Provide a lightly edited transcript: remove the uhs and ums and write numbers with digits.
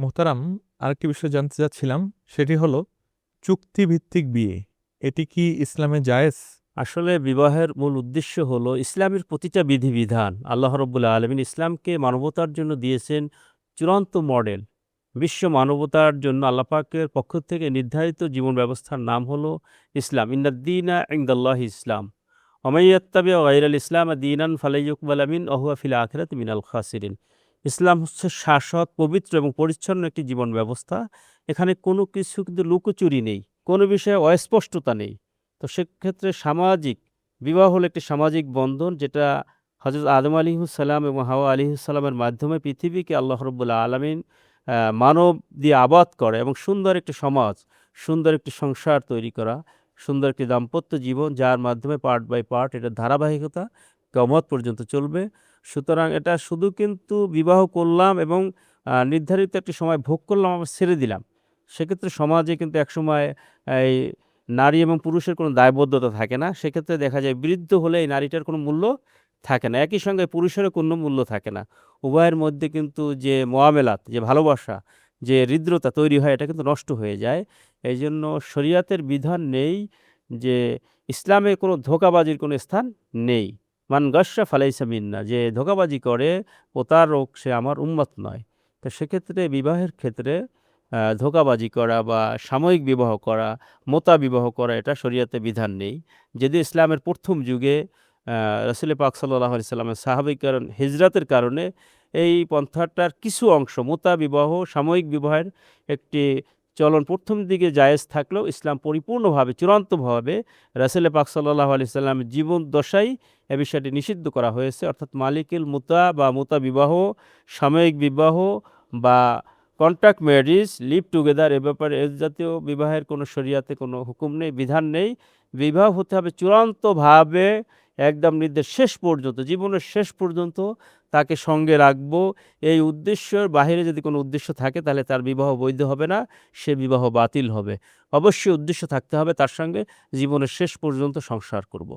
মোহতারাম, আরেকটি বিষয় জানতে চাচ্ছিলাম, সেটি হলো চুক্তিভিত্তিক বিয়ে। এটি কি ইসলামে জায়েজ? আসলে বিবাহের মূল উদ্দেশ্য হলো ইসলামের প্রতিটা বিধিবিধান আল্লাহ রব্বুল আলমিন ইসলামকে মানবতার জন্য দিয়েছেন চূড়ান্ত মডেল। বিশ্ব মানবতার জন্য আল্লাহ পাকের পক্ষ থেকে নির্ধারিত জীবন ব্যবস্থার নাম হলো ইসলাম। ইন্নাদ্দীনা ইনদাল্লাহ ইসলাম। অমাইয়াত্তাবি গায়রাল ইসলাম দীনান ফালাইয়ুকবাল মিন ওয়া হুয়া ফিল আখিরাতি মিনাল খাসিরিন। ইসলাম হচ্ছে শাশ্বত, পবিত্র এবং পরিচ্ছন্ন একটি জীবন ব্যবস্থা। এখানে কোনো কিছু কিন্তু লুকোচুরি নেই, কোনো বিষয়ে অস্পষ্টতা নেই। তো সেক্ষেত্রে সামাজিক বিবাহ হলো একটি সামাজিক বন্ধন, যেটা হযরত আদম আলাইহিসসালাম এবং হাওয়া আলাইহিসসালামের মাধ্যমে পৃথিবীকে আল্লাহ রাব্বুল আলামিন মানব দিয়ে আবাদ করে এবং সুন্দর একটি সমাজ, সুন্দর একটি সংসার তৈরি করা, সুন্দর একটি দাম্পত্য জীবন, যার মাধ্যমে পার্ট বাই পার্ট এটার ধারাবাহিকতা কিয়ামত পর্যন্ত চলবে। সুতরাং এটা শুধু কিন্তু বিবাহ করলাম এবং নির্ধারিত একটি সময় ভোগ করলাম, আবার ছেড়ে দিলাম। সেক্ষেত্রে সমাজে কিন্তু একসময় এই নারী এবং পুরুষের কোনো দায়বদ্ধতা থাকে না। সেক্ষেত্রে দেখা যায় বৃদ্ধ হলে এই নারীটার কোনো মূল্য থাকে না। একই সঙ্গে পুরুষেরও কোনো মূল্য থাকে না। উভয়ের মধ্যে কিন্তু যে মোয়ামেলাত, যে ভালোবাসা, যে হৃদ্রতা তৈরি হয়, এটা কিন্তু নষ্ট হয়ে যায়। এইজন্য শরিয়াতের বিধান নেই যে ইসলামে কোনো ধোঁকাবাজির কোনো স্থান নেই। মান গাস্যা ফালাইসা মিন্না, যে ধোঁকাবাজি করে প্রতারক সে আমার উম্মত নয়। তো সেক্ষেত্রে বিবাহের ক্ষেত্রে ধোঁকাবাজি করা বা সাময়িক বিবাহ করা, মোতা বিবাহ করা, এটা শরিয়াতে বিধান নেই। যদিও ইসলামের প্রথম যুগে রাসূল পাক সাল্লাল্লাহু আলাইহি সাল্লামের সাহাবায়ে হিজরতের কারণে এই পন্থাটার কিছু অংশ মোতা বিবাহ, সাময়িক বিবাহের একটি চলন প্রথম দিকে জায়েজ থাকলেও ইসলাম পরিপূর্ণভাবে, চূড়ান্তভাবে রাসূল পাক সাল্লাল্লাহু আলাইহি সাল্লামের জীবদ্দশায় এ বিষয়টি নিষিদ্ধ করা হয়েছে। অর্থাৎ মালিকুল মুতা বা মুতা বিবাহ, সাময়িক বিবাহ বা কন্ট্রাক্ট ম্যারেজ, লিভ টুগেদার, এ ব্যাপারে এ জাতীয় বিবাহের কোনো শরিয়াতে কোনো হুকুম নেই, বিধান নেই। বিবাহ হতে হবে চূড়ান্তভাবে, একদম নির্দেশ শেষ পর্যন্ত, জীবনের শেষ পর্যন্ত তাকে সঙ্গে রাখবো। এই উদ্দেশ্যের বাহিরে যদি কোনো উদ্দেশ্য থাকে তাহলে তার বিবাহ বৈধ হবে না, সে বিবাহ বাতিল হবে। অবশ্যই উদ্দেশ্য থাকতে হবে তার সঙ্গে জীবনের শেষ পর্যন্ত সংসার করব।